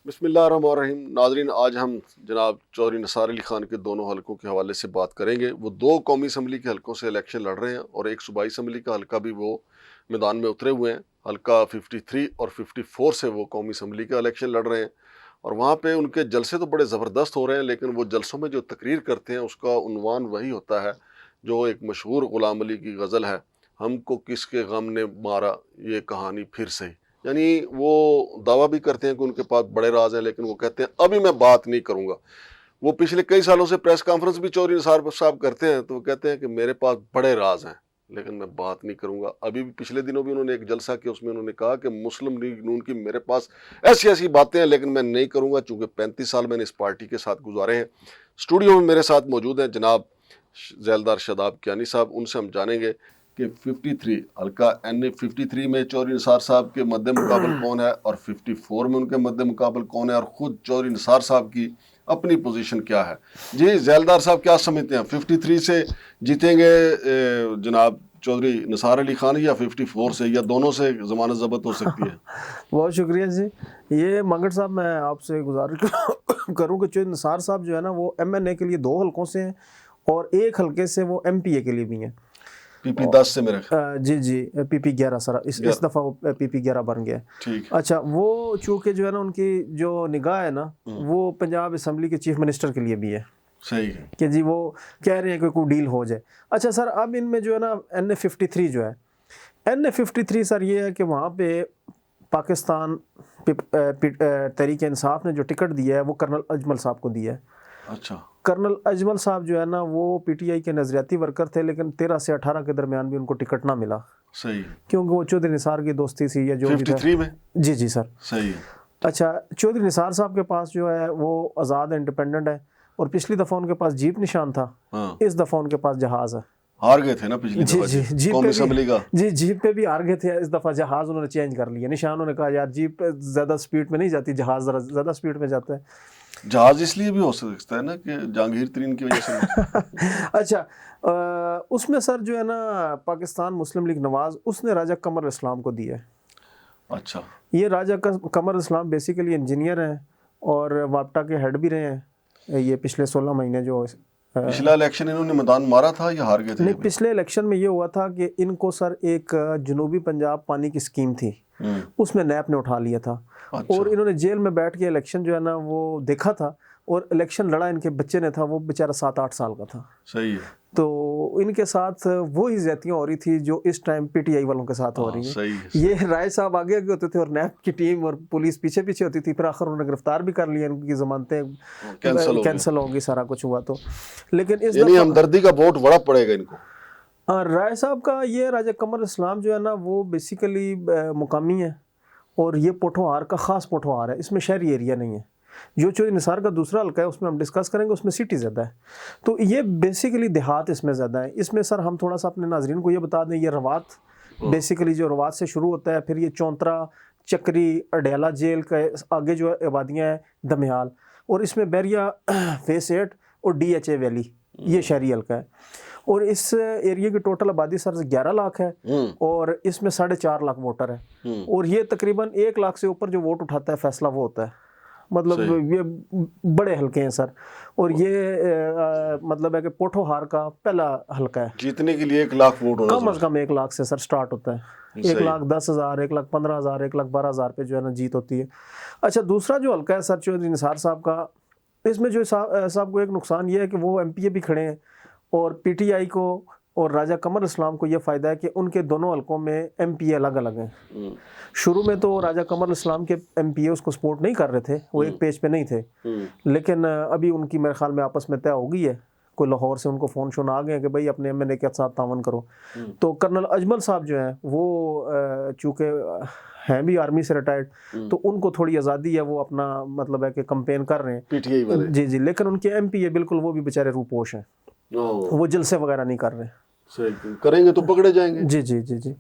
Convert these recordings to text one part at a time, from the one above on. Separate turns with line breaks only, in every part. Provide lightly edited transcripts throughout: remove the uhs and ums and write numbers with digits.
بسم اللہ الرحمن الرحیم. ناظرین، آج ہم جناب چودھری نثار علی خان کے دونوں حلقوں کے حوالے سے بات کریں گے. وہ دو قومی اسمبلی کے حلقوں سے الیکشن لڑ رہے ہیں اور ایک صوبائی اسمبلی کا حلقہ بھی وہ میدان میں اترے ہوئے ہیں. حلقہ 53 اور 54 سے وہ قومی اسمبلی کا الیکشن لڑ رہے ہیں اور وہاں پہ ان کے جلسے تو بڑے زبردست ہو رہے ہیں، لیکن وہ جلسوں میں جو تقریر کرتے ہیں اس کا عنوان وہی ہوتا ہے جو ایک مشہور غلام علی کی غزل ہے، ہم کو کس کے غم نے مارا یہ کہانی پھر سے. یعنی وہ دعویٰ بھی کرتے ہیں کہ ان کے پاس بڑے راز ہیں، لیکن وہ کہتے ہیں ابھی میں بات نہیں کروں گا. وہ پچھلے کئی سالوں سے پریس کانفرنس بھی چودھری نثار صاحب کرتے ہیں تو وہ کہتے ہیں کہ میرے پاس بڑے راز ہیں لیکن میں بات نہیں کروں گا. ابھی بھی پچھلے دنوں بھی انہوں نے ایک جلسہ کیا، اس میں انہوں نے کہا کہ مسلم لیگ نون کی میرے پاس ایسی باتیں ہیں لیکن میں نہیں کروں گا چونکہ 35 سال میں نے اس پارٹی کے ساتھ گزارے ہیں. اسٹوڈیو میں میرے ساتھ موجود ہیں جناب ذیلدار شاداب کیانی صاحب. ان سے ہم جانیں گے کہ 53 حلقہ این 53 میں چودھری نثار صاحب کے مد مقابل کون ہے اور 54 میں ان کے مد مقابل کون ہے اور خود چودھری نثار صاحب کی اپنی پوزیشن کیا ہے. جی ذیلدار صاحب، کیا سمجھتے ہیں 53 سے جیتیں گے جناب چودھری نثار علی خان یا 54 سے، یا دونوں سے ضمانت ضبط ہو سکتی ہے؟
بہت شکریہ جی. یہ منگٹ صاحب، میں آپ سے گزارش کروں کہ چودھری نثار صاحب جو ہے نا وہ MNA کے لیے 2 حلقوں سے ہیں اور ایک حلقے سے وہ MPA کے لیے بھی ہیں.
PP 10 سے میرے
جی PP 11 سر اس دفعہ وہ PP 11 بن گیا. اچھا، وہ چونکہ جو ہے نا ان کی جو نگاہ ہے نا وہ پنجاب اسمبلی کے چیف منسٹر کے لیے بھی ہے.
صحیح ہے
کہ جی وہ کہہ رہے ہیں کہ کوئی ڈیل ہو جائے. اچھا سر، اب ان میں جو ہے نا NA 53 جو ہے، NA 53 سر یہ ہے کہ وہاں پہ پاکستان تحریک انصاف نے جو ٹکٹ دیا ہے وہ کرنل اجمل صاحب کو دیا ہے.
اچھا،
کرنل اجمل صاحب جو ہے نا وہ PTI کے نظریاتی ورکر تھے، لیکن 13 سے 18 کے درمیان بھی ان کو ٹکٹ نہ ملا.
صحیح،
کیونکہ وہ چودھری نثار کی دوستی تھی یا جو
53 میں.
جی سر.
صحیح.
اچھا، چودھری نثار صاحب کے پاس جو ہے وہ آزاد انڈیپینڈنٹ ہے اور پچھلی دفعہ ان کے پاس جیپ نشان تھا، اس دفعہ ان کے پاس جہاز ہے.
ہار گئے تھے نا پچھلی دفعہ قومی اسمبلی کا.
جیپ پہ بھی ہار گئے تھے، اس دفعہ جہاز انہوں نے چینج کر لیا. نشان انہوں نے کہا یار جیپ زیادہ سپیڈ میں نہیں جاتی، جہاز ذرا زیادہ سپیڈ میں جاتا ہے.
جہاز اس لیے بھی ہو سکتا ہے نا کہ جہانگیر ترین کی وجہ سے.
اچھا، اس میں سر جو ہے نا پاکستان مسلم لیگ نواز اس نے راجہ قمر اسلام کو دیا ہے.
اچھا،
یہ راجہ قمر اسلام بیسیکلی انجینئر ہیں اور واپٹا کے ہیڈ بھی رہے ہیں یہ پچھلے 16 مہینے. جو
پچھلا الیکشن انہوں نے میدان مارا تھا یا ہار گئے تھے؟
نہیں، پچھلے الیکشن میں یہ ہوا تھا کہ ان کو سر ایک جنوبی پنجاب پانی کی اسکیم تھی، اس میں نیب نے اٹھا لیا تھا اور انہوں نے جیل میں بیٹھ کے الیکشن جو ہے نا وہ دیکھا تھا اور الیکشن لڑا ان کے بچے نے تھا، وہ بیچارہ 7-8 سال کا تھا.
صحیح ہے.
تو ان کے ساتھ وہی زیادتیاں ہو رہی تھی جو اس ٹائم PTI والوں کے ساتھ ہو رہی ہیں. یہ رائے صاحب آگے ہوتے تھے اور نیب کی ٹیم اور پولیس پیچھے ہوتی تھی. پھر آخر انہوں نے گرفتار بھی کر لیا، ان کی ضمانتیں کینسل ہوگی، سارا کچھ ہوا. تو لیکن اس
یعنی ہمدردی کا ووٹ بڑا پڑے گا ان کو.
رائے صاحب کا یہ راجہ قمر اسلام جو ہے نا وہ بیسیکلی مقامی ہے اور یہ پوٹھوہار کا خاص پوٹھوہار ہے، اس میں شہری ایریا نہیں ہے. جو چودھری نثار کا دوسرا حلقہ ہے اس میں ہم ڈسکس کریں گے، اس میں سٹی زیادہ ہے. تو یہ بیسیکلی دیہات اس میں زیادہ ہے. اس میں سر ہم تھوڑا سا اپنے ناظرین کو یہ بتا دیں، یہ روات بیسیکلی جو روات سے شروع ہوتا ہے، پھر یہ چونترا، چکری، اڈیالہ جیل کا آگے جو آبادیاں ہیں دمیال، اور اس میں بیریا فیس 8 اور DHA ویلی یہ شہری حلقہ ہے. اور اس ایریا کی ٹوٹل آبادی سر 11 لاکھ ہے اور اس میں 4.5 لاکھ ووٹر ہے اور یہ تقریباً 1 لاکھ سے اوپر جو ووٹ اٹھاتا ہے فیصلہ وہ ہوتا ہے. مطلب یہ بڑے حلقے ہیں سر. اور یہ مطلب ہے کہ پوٹھوہار کا پہلا حلقہ ہے.
جیتنے کے لیے 1 لاکھ ووٹ ہونا
کم از کم 1 لاکھ سے سر سٹارٹ ہوتا ہے. 1,10,000 1,15,000 1,12,000 پہ جو ہے نا جیت ہوتی ہے. اچھا، دوسرا جو حلقہ ہے سر چودھری نثار صاحب کا، اس میں جو صاحب کو ایک نقصان یہ ہے کہ وہ MPA بھی کھڑے ہیں اور PTI کو اور راجہ قمر اسلام کو یہ فائدہ ہے کہ ان کے دونوں حلقوں میں MPA الگ الگ ہیں. شروع میں تو راجہ قمر اسلام کے MPA اس کو سپورٹ نہیں کر رہے تھے، وہ ایک پیج پہ نہیں تھے، لیکن ابھی ان کی میرے خیال میں آپس میں طے ہو گئی ہے. کوئی لاہور سے ان کو فون شون آ گئے ہیں کہ بھائی اپنے MNA کے ساتھ تعاون کرو. تو کرنل اجمل صاحب جو ہیں وہ چونکہ ہیں بھی آرمی سے ریٹائرڈ، تو ان کو تھوڑی آزادی ہے، وہ اپنا مطلب ہے کہ کمپین کر رہے ہیں
PTI والے.
جی لیکن ان کے MPA بالکل وہ بھی بیچارے روپوش ہیں، وہ جلسے وغیرہ نہیں کر رہے.
صحیح کریں گے تو پکڑے جائیں گے.
جی جی جی جی.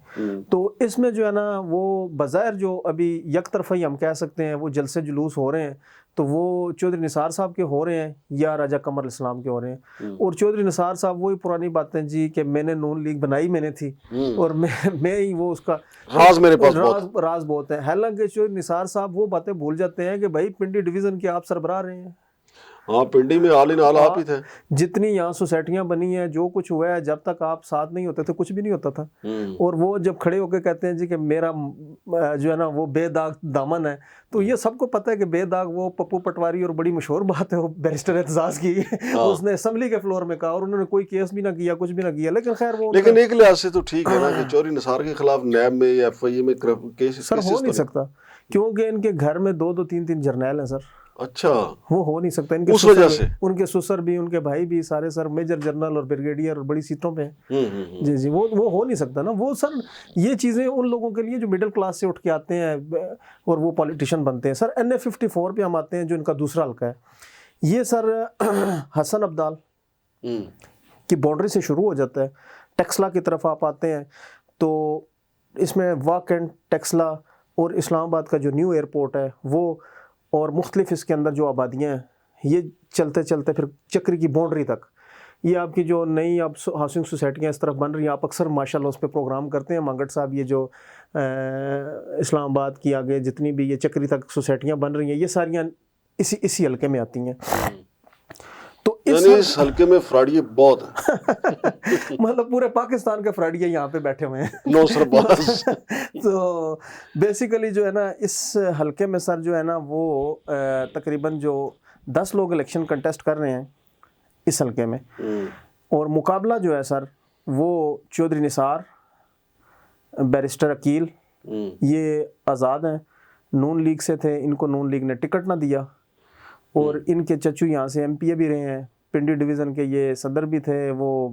تو اس میں جو ہے نا وہ بظاہر جو ابھی یک طرفی ہم کہہ سکتے ہیں وہ جلسے جلوس ہو رہے ہیں تو وہ چودھری نثار صاحب کے ہو رہے ہیں یا راجہ قمر اسلام کے ہو رہے ہیں. اور چودھری نثار صاحب وہی پرانی باتیں جی کہ میں نے نون لیگ بنائی میں نے تھی اور میں ہی وہ اس کا
راز میرے پاس
راز بہت ہے. حالانکہ چودھری نثار صاحب وہ باتیں بھول جاتے ہیں کہ بھائی پنڈی ڈویژن کے آپ سربراہ رہے ہیں.
ہاں پنڈی میں آل ان آل آپ ہی تھے.
جتنی یہاں سوسائٹیاں بنی ہیں جو کچھ ہوا ہے جب تک آپ ساتھ نہیں ہوتے تھے کچھ بھی نہیں ہوتا تھا. اور وہ جب کھڑے ہو کے کہتے ہیں جی کہ میرا جو ہے نا وہ بے داغ دامن ہے تو یہ سب کو پتہ ہے کہ بے داغ وہ پپو پٹواری اور بڑی مشہور بات ہے وہ بیرسٹر اعتزاز کی اس نے اسمبلی کے فلور میں کہا اور انہوں نے کوئی کیس بھی نہ کیا کچھ بھی نہ کیا. لیکن خیر وہ
لیکن ایک لحاظ سے تو ٹھیک ہے نا کہ چودھری نثار کے خلاف نیب میں یا ایف آئی اے میں کیس
سر ہو نہیں سکتا کیونکہ ان کے گھر میں 2 3 جرنیل ہیں سر.
اچھا
وہ ہو نہیں سکتا.
اس وجہ سے
ان کے سسر بھی ان کے بھائی بھی سارے سر میجر جنرل اور بریگیڈیئر اور بڑی سیٹوں پہ ہیں. جی جی وہ ہو نہیں سکتا نا. وہ سر یہ چیزیں ان لوگوں کے لیے جو مڈل کلاس سے اٹھ کے آتے ہیں اور وہ پولیٹیشین بنتے ہیں. سر NA-54 پہ ہم آتے ہیں جو ان کا دوسرا حلقہ ہے. یہ سر حسن عبدال کی باؤنڈری سے شروع ہو جاتا ہے. ٹیکسلا کی طرف آپ آتے ہیں تو اس میں واک اینڈ ٹیکسلا اور اسلام آباد کا جو نیو ایئرپورٹ ہے وہ اور مختلف اس کے اندر جو آبادیاں ہیں یہ چلتے چلتے پھر چکری کی باؤنڈری تک یہ آپ کی جو نئی اب ہاؤسنگ سوسائٹیاں اس طرف بن رہی ہیں. آپ اکثر ماشاءاللہ اس پہ پروگرام کرتے ہیں مانگٹ صاحب. یہ جو اسلام آباد کی آگے جتنی بھی یہ چکری تک سوسائٹیاں بن رہی ہیں یہ ساریاں اسی حلقے میں آتی ہیں. تو
اس حلقے میں فراڈیے بہت ہیں
مطلب پورے پاکستان کے فراڈیے یہاں پہ بیٹھے ہوئے ہیں.
نو سر باز.
تو بیسیکلی جو ہے نا اس حلقے میں سر جو ہے نا وہ تقریباً جو 10 لوگ الیکشن کنٹیسٹ کر رہے ہیں اس حلقے میں. اور مقابلہ جو ہے سر وہ چودھری نثار, بیرسٹر عقیل, یہ آزاد ہیں, نون لیگ سے تھے, ان کو نون لیگ نے ٹکٹ نہ دیا. اور ان کے چچو یہاں سے MP بھی رہے ہیں, پنڈی ڈویژن کے یہ صدر بھی تھے. وہ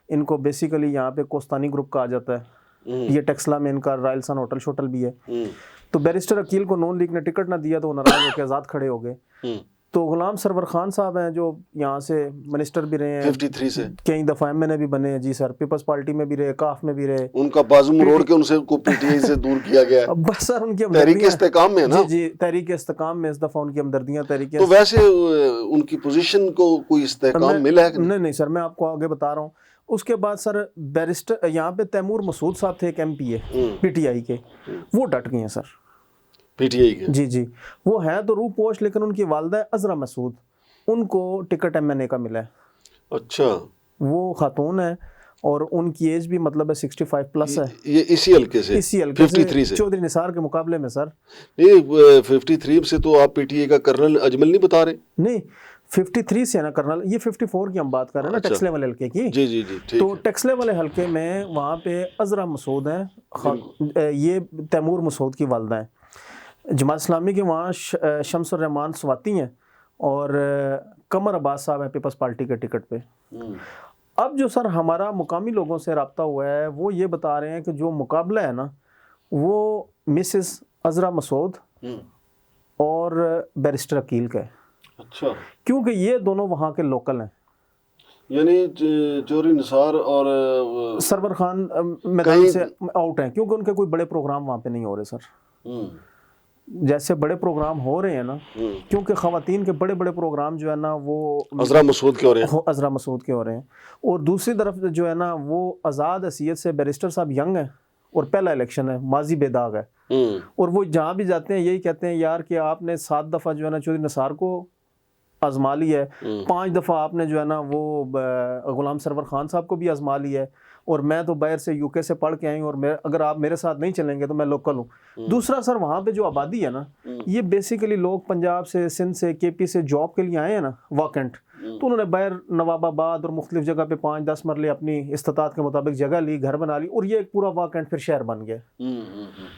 ان کو بیسیکلی یہاں پہ کوستانی گروپ کہا جاتا ہے. یہ ٹیکسلا میں ان کا رائل سن ہوٹل شوٹل بھی ہے. تو بیرسٹر عقیل کو نون لیگ نے ٹکٹ نہ دیا تو وہ ناراض ہو کے آزاد کھڑے ہو گئے. تو غلام سرور خان صاحب ہیں جو یہاں سے منسٹر بھی رہے ہیں
53 سے
کئی دفعہ MNA بھی بنے ہیں. جی سر, پیپلز پارٹی میں بھی رہے, کاف میں بھی رہے.
ان کا بازو مروڑ کے ان سے کو PTI سے دور کیا گیا ہے.
بس سر ان کی
تحریک استحکام میں نا.
جی تحریک استحکام میں اس دفعہ ان کی ہمدردیاں تحریک.
تو ویسے ان کی پوزیشن کو کوئی استحکام ملا ہے کہ
نہیں سر, میں آپ کو آگے بتا رہا ہوں. اس کے بعد سر بیرسٹر یہاں پہ تیمور مسعود صاحب تھے ایک MPA PTI کے, وہ ڈٹ گئے ہیں سر
PTI کے.
جی جی وہ ہیں تو روح پوش لیکن ان کی والدہ عذرا مسعود, ان کو ٹکٹ MNA کا ملا ہے.
اچھا
وہ خاتون ہیں اور ان کی ایج بھی مطلب ہے 65 پلس ہے.
یہ اسی حلقے سے 53 سے
چودھری نثار کے مقابلے میں سر.
نہیں 53 سے تو آپ PTI کا کرنل اجمل نہیں بتا رہے؟
نہیں 53 سے نا کرنل, یہ 54 کی ہم بات کر رہے ہیں نا ٹیکسلے والے حلقے کی.
جی جی جی.
تو ٹیکسلے والے حلقے میں وہاں پہ عذرا مسعود ہیں, یہ تیمور مسعود کی والدہ ہیں. جماعت اسلامی کے وہاں شمس الرحمان سواتی ہیں اور قمر عباس صاحب ہیں پیپلز پارٹی کے ٹکٹ پہ. اب جو سر ہمارا مقامی لوگوں سے رابطہ ہوا ہے وہ یہ بتا رہے ہیں کہ جو مقابلہ ہے نا وہ مسز عذرا مسعود اور بیرسٹر عقیل کا ہے.
اچھا,
کیونکہ یہ دونوں وہاں کے لوکل ہیں.
یعنی چودھری نثار اور
سرور خان میدان سے آؤٹ ہیں کیونکہ ان کے کوئی بڑے پروگرام وہاں پہ نہیں ہو رہے سر. جیسے بڑے پروگرام ہو رہے ہیں نا, کیونکہ خواتین کے بڑے بڑے پروگرام جو ہے نا وہ
عذرا مسعود کے ہو رہے ہیں,
عذرا مسعود کے ہو رہے ہیں. اور دوسری طرف جو ہے نا وہ آزاد حیثیت سے بیرسٹر صاحب ینگ ہیں اور پہلا الیکشن ہے, ماضی بے داغ ہے. اور وہ جہاں بھی جاتے ہیں یہی کہتے ہیں یار کہ آپ نے 7 دفعہ جو ہے نا چودھری نثار کو آزما لی ہے, 5 دفعہ آپ نے جو ہے نا وہ غلام سرور خان صاحب کو بھی آزما لی ہے, اور میں تو باہر سے UK سے پڑھ کے آئی ہوں اور اگر آپ میرے ساتھ نہیں چلیں گے تو میں لوکل ہوں. دوسرا سر وہاں پہ جو آبادی ہے نا یہ بیسیکلی لوگ پنجاب سے, سندھ سے, KP سے جاب کے لیے آئے ہیں نا واکنٹ, تو انہوں نے باہر نواب آباد اور مختلف جگہ پہ 5-10 مرلے اپنی استطاعت کے مطابق جگہ لی, گھر بنا لی, اور یہ ایک پورا واکنٹ پھر شہر بن گیا.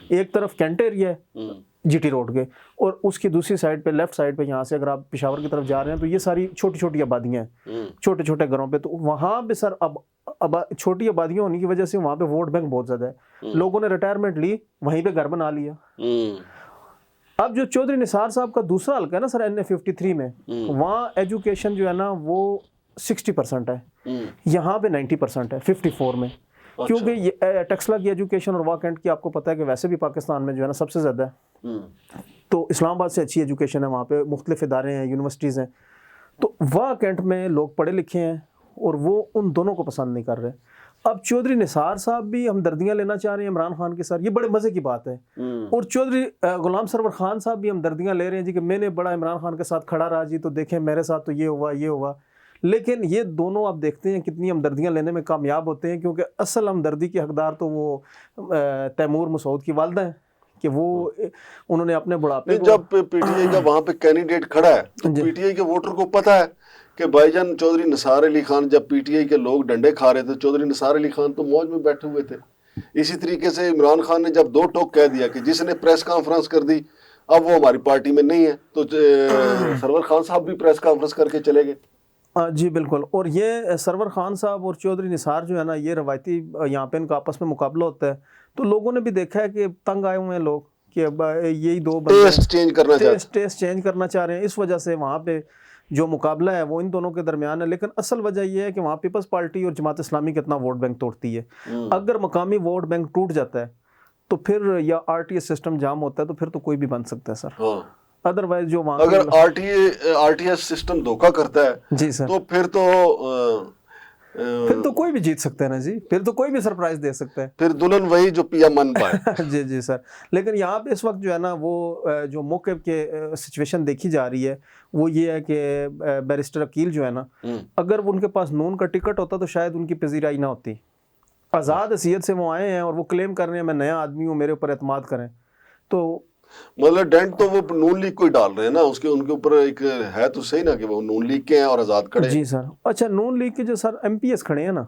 ایک طرف کینٹ ایریا ہے GT روڈ کے, اور اس کی دوسری سائڈ پہ لیفٹ سائڈ پہ یہاں سے اگر آپ پشاور کی طرف جا رہے ہیں تو یہ ساری چھوٹی چھوٹی آبادیاں ہیں, چھوٹے چھوٹے گھروں پہ. تو وہاں پہ سر اب چھوٹی آبادیاں ہونے کی وجہ سے وہاں پہ ووٹ بینک بہت زیادہ ہے. لوگوں نے ریٹائرمنٹ لی, وہیں پہ گھر بنا لیا. اب جو چودھری نثار صاحب کا دوسرا حلقہ ہے نا سر NA-53 میں, وہاں ایجوکیشن جو ہے نا وہ 60% ہے, یہاں پہ 90% ہے 54 میں. کیونکہ یہ ٹیکسلا کی ایجوکیشن اور واہ کینٹ کی آپ کو پتہ ہے کہ ویسے بھی پاکستان میں جو ہے نا سب سے زیادہ ہے, تو اسلام آباد سے اچھی ایجوکیشن ہے وہاں پہ, مختلف ادارے ہیں, یونیورسٹیز ہیں. تو واہ کینٹ میں لوگ پڑھے لکھے ہیں اور وہ ان دونوں کو پسند نہیں کر رہے. اب چودھری نثار صاحب بھی ہمدردیاں لینا چاہ رہے ہیں عمران خان کے ساتھ, یہ بڑے مزے کی بات ہے. اور چودھری غلام سرور خان صاحب بھی ہمدردیاں لے رہے ہیں جی کہ میں نے بڑا عمران خان کے ساتھ کھڑا رہا جی, تو دیکھیں میرے ساتھ تو یہ ہوا. لیکن یہ دونوں آپ دیکھتے ہیں کتنی ہمدردیاں لینے میں کامیاب ہوتے ہیں, کیونکہ اصل ہمدردی کے حقدار تو وہ تیمور مسعود کی والدہ ہیں کہ وہ انہوں نے اپنے بڑھاپے کو,
جب پی ٹی آئی کا وہاں پہ کینڈیڈیٹ کھڑا ہے تو پی ٹی آئی کے ووٹر کو پتا ہے کہ بھائی جان چودھری نثار علی خان, جب پی ٹی آئی کے لوگ ڈنڈے کھا رہے تھے چودھری نثار علی خان تو موج میں بیٹھے ہوئے تھے. اسی طریقے سے عمران خان نے جب 2 ٹوک کہہ دیا کہ جس نے پریس کانفرنس کر دی اب وہ ہماری پارٹی میں نہیں ہے, تو سرور خان صاحب بھی پریس کانفرنس کر کے چلے گئے.
جی بالکل. اور یہ سرور خان صاحب اور چودھری نثار جو ہے نا, یہ روایتی یہاں پہ ان کا آپس میں مقابلہ ہوتا ہے, تو لوگوں نے بھی دیکھا ہے کہ تنگ آئے ہوئے ہیں لوگ کہ یہی دو بندے
ٹیسٹ چینج
کرنا چاہ رہے ہیں. اس وجہ سے وہاں پہ جو مقابلہ ہے وہ ان دونوں کے درمیان ہے. لیکن اصل وجہ یہ ہے کہ وہاں پیپلز پارٹی اور جماعت اسلامی کتنا ووٹ بینک توڑتی ہے. اگر مقامی ووٹ بینک ٹوٹ جاتا ہے تو پھر یا آر ٹی ایس سسٹم جام ہوتا ہے تو پھر تو کوئی بھی بن سکتا ہے سر. ادروائز جو وہاں
اگر آر ٹی ایس سسٹم دھوکہ کرتا ہے
جی سر
تو پھر
تو کوئی بھی جیت سکتا ہے نا جی, پھر تو کوئی بھی سرپرائز دے سکتا ہے,
پھر دلہن وہی جو پیا من پائے.
جی سر. لیکن یہاں پہ اس وقت جو ہے نا وہ جو موقع کے سچویشن دیکھی جا رہی ہے وہ یہ ہے کہ بیرسٹر عقیل جو ہے نا, اگر ان کے پاس نون کا ٹکٹ ہوتا تو شاید ان کی پذیرائی نہ ہوتی. آزاد حیثیت سے وہ آئے ہیں اور وہ کلیم کر رہے ہیں میں نیا آدمی ہوں, میرے اوپر اعتماد کریں. تو
مطلب ڈینٹ تو وہ نون لیگ کو ہی ڈال رہے ہیں نا, ان کے اوپر ایک ہے تو صحیح نا کہ وہ نون لیگ کے ہیں اور آزاد کھڑے ہیں.
جی سر. اچھا نون لیگ کے جو سر ایم پی ایس کھڑے ہیں نا,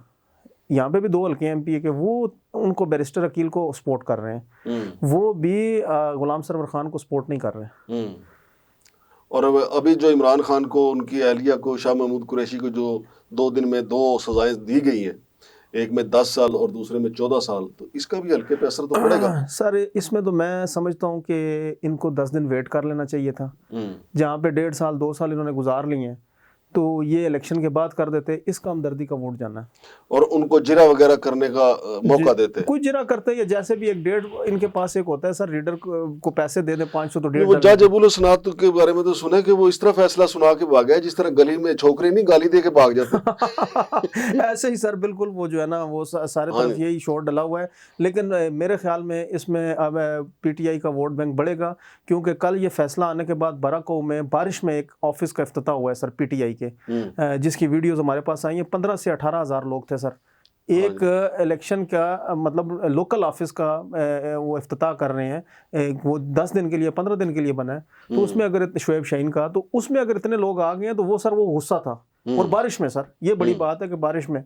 یہاں پہ بھی 2 حلقے ایم پی اے کے, وہ ان کو بیرسٹر عقیل کو سپورٹ کر رہے ہیں, وہ بھی غلام سرور خان کو سپورٹ نہیں کر رہے ہیں.
اور ابھی جو عمران خان کو, ان کی اہلیہ کو, شاہ محمود قریشی کو جو 2 دن میں 2 سزائیں دی گئی ہیں, ایک میں 10 سال اور دوسرے میں 14 سال, تو اس کا بھی حلقے پہ اثر تو پڑے گا
سر. اس میں تو میں سمجھتا ہوں کہ ان کو 10 دن ویٹ کر لینا چاہیے تھا, جہاں پہ 1.5 سال 2 سال انہوں نے گزار لیے ہیں, تو یہ الیکشن کے بعد کر دیتے, اس کا ہمدردی کا ووٹ جانا ہے.
اور ان کو جرا وغیرہ کرنے کا موقع دیتے,
کوئی جرا کرتے یا جیسے بھی 1.5 ان کے پاس ایک ہوتا ہے سر, ریڈر کو پیسے دے دیں 500 تو 1.5.
وہ جج ابو الحسنات کے بارے میں تو سنا کہ وہ اس طرح فیصلہ سنا کے بھاگ گیا جس طرح گلی میں چھوکرے نہیں گالی دے کے بھاگ جاتے.
ایسے ہی سر بالکل, وہ جو ہے نا وہ سارے طرف یہی شور ڈلا ہوا ہے. لیکن میرے خیال میں اس میں اب پی ٹی آئی کا ووٹ بینک بڑھے گا, کیونکہ کل یہ فیصلہ آنے کے بعد براکو میں بارش میں ایک آفس کا افتتاح ہوا ہے سر پی ٹی آئی کے, جس کی ویڈیوز ہمارے پاس آئی ہیں. 15 سے 18 ہزار لوگ تھے سر. ایک الیکشن کا مطلب لوکل آفس کا وہ افتتاح کر رہے ہیں, وہ 10 دن کے لیے 15 دن کے لیے بنا ہے. تو اس میں اگر شعیب شاہین کا, تو اس میں اگر اتنے لوگ آ گئے ہیں تو وہ سر وہ غصہ تھا, اور بارش میں سر, یہ بڑی بات ہے کہ بارش میں,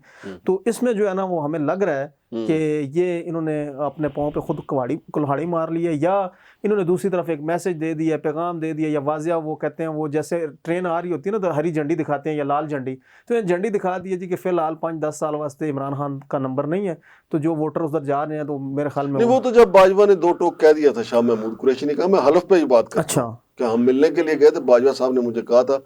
تو اس میں جو ہے نا وہ ہمیں لگ رہا ہے کہ یہ انہوں نے اپنے پاؤں پہ خود کلہاڑی مار لی ہے, یا انہوں نے دوسری طرف ایک میسج دے دیا, پیغام دے دیا, یا واضح وہ کہتے ہیں وہ جیسے ٹرین آ رہی ہوتی ہے نا تو ہری جھنڈی دکھاتے ہیں یا لال جھنڈی, تو جھنڈی دکھا دی جی کہ فی الحال 5-10 سال واسطے عمران خان کا نمبر نہیں ہے, تو جو ووٹر ادھر جا رہے ہیں تو میرے خیال میں
وہ تو جب باجوہ نے 2 ٹوک کہہ دیا تھا, شاہ محمود قریشی نے کہا میں حلف پہ ہی بات کرتا ہوں کہ ہم ملنے کے لیے گئے تھے, باجوہ صاحب نے مجھے کہا تھا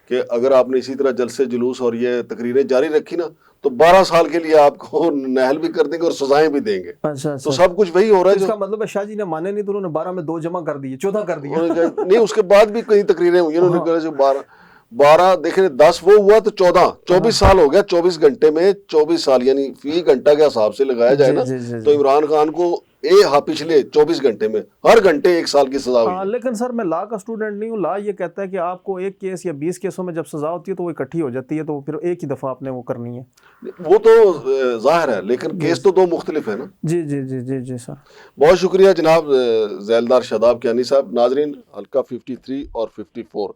کہ اگر آپ نے اسی طرح جلسے جلوس اور یہ تقریریں جاری رکھی نا تو 12 سال کے لیے آپ کو نہل بھی کر دیں گے اور سزائیں بھی دیں گے. تو سب کچھ وہی ہو رہا ہے.
اس کا مطلب ہے شاہ جی نے مانے نہیں تو انہوں نے 12 میں 2 جمع کر دیے, 14 کر دیے.
نہیں, اس کے بعد بھی کئی تقریریں ہوئی, انہوں نے کہا جو 12 دیکھیں 10 وہ ہوا تو 24 سال ہو گیا. 24 گھنٹے میں 24 سال, یعنی فی گھنٹہ کے حساب سے لگایا جائے نا تو عمران خان کو پچھلے 24 گھنٹے میں ہر گھنٹے 1 سال کی سزا ہوئی.
لیکن سر میں لا کا اسٹوڈنٹ نہیں ہوں, لا یہ کہتا ہے کہ آپ کو 1 کیس یا 20 کیسوں میں جب سزا ہوتی ہے تو وہ اکٹھی ہو جاتی ہے, تو پھر ایک ہی دفعہ آپ نے وہ کرنی ہے.
وہ تو ظاہر ہے, لیکن کیس تو 2 مختلف ہے نا.
جی جی جی جی جی سر.
بہت شکریہ جناب ذیلدار شاداب کیانی صاحب. ناظرین, حلقہ 53 اور 54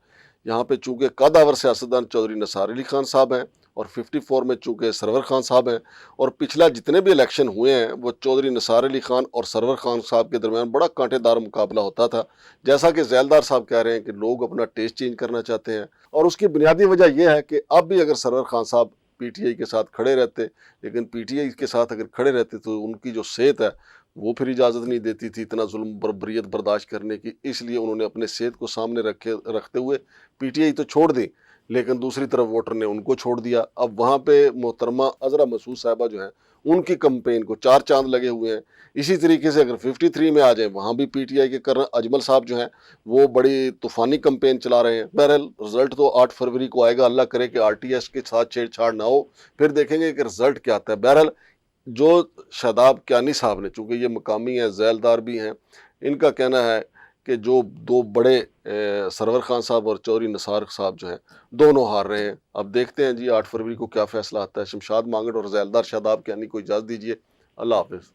یہاں پہ چونکہ قدآور سیاستدان چودھری نثار علی خان صاحب ہیں, اور 54 میں چونکہ سرور خان صاحب ہیں, اور پچھلا جتنے بھی الیکشن ہوئے ہیں وہ چودھری نثار علی خان اور سرور خان صاحب کے درمیان بڑا کانٹے دار مقابلہ ہوتا تھا. جیسا کہ ذیلدار صاحب کہہ رہے ہیں کہ لوگ اپنا ٹیسٹ چینج کرنا چاہتے ہیں, اور اس کی بنیادی وجہ یہ ہے کہ اب بھی اگر سرور خان صاحب پی ٹی آئی کے ساتھ کھڑے رہتے, لیکن پی ٹی آئی کے ساتھ اگر کھڑے رہتے تو ان کی جو صحت ہے وہ پھر اجازت نہیں دیتی تھی اتنا ظلم بربریت برداشت کرنے کی, اس لیے انہوں نے اپنے صحت کو سامنے رکھتے ہوئے پی ٹی آئی تو چھوڑ دی, لیکن دوسری طرف ووٹر نے ان کو چھوڑ دیا. اب وہاں پہ محترمہ عذرا مسعود صاحبہ جو ہیں ان کی کمپین کو 4 چاند لگے ہوئے ہیں. اسی طریقے سے اگر 53 میں آ جائیں وہاں بھی پی ٹی آئی کے کرن اجمل صاحب جو ہیں وہ بڑی طوفانی کمپین چلا رہے ہیں. بہرحال رزلٹ تو 8 فروری کو آئے گا. اللہ کرے کہ آر ٹی ایس کے ساتھ چھیڑ چھاڑ نہ ہو, پھر دیکھیں گے کہ رزلٹ کیا آتا ہے. بہرحال جو شاداب کیانی صاحب نے, چونکہ یہ مقامی ہیں, ذیلدار بھی ہیں, ان کا کہنا ہے کہ جو 2 بڑے سرور خان صاحب اور چودھری نثار صاحب جو ہیں دونوں ہار رہے ہیں. اب دیکھتے ہیں جی 8 فروری کو کیا فیصلہ آتا ہے. شمشاد مانگٹ اور ذیلدار شاداب کیانی کو اجازت دیجیے. اللہ حافظ.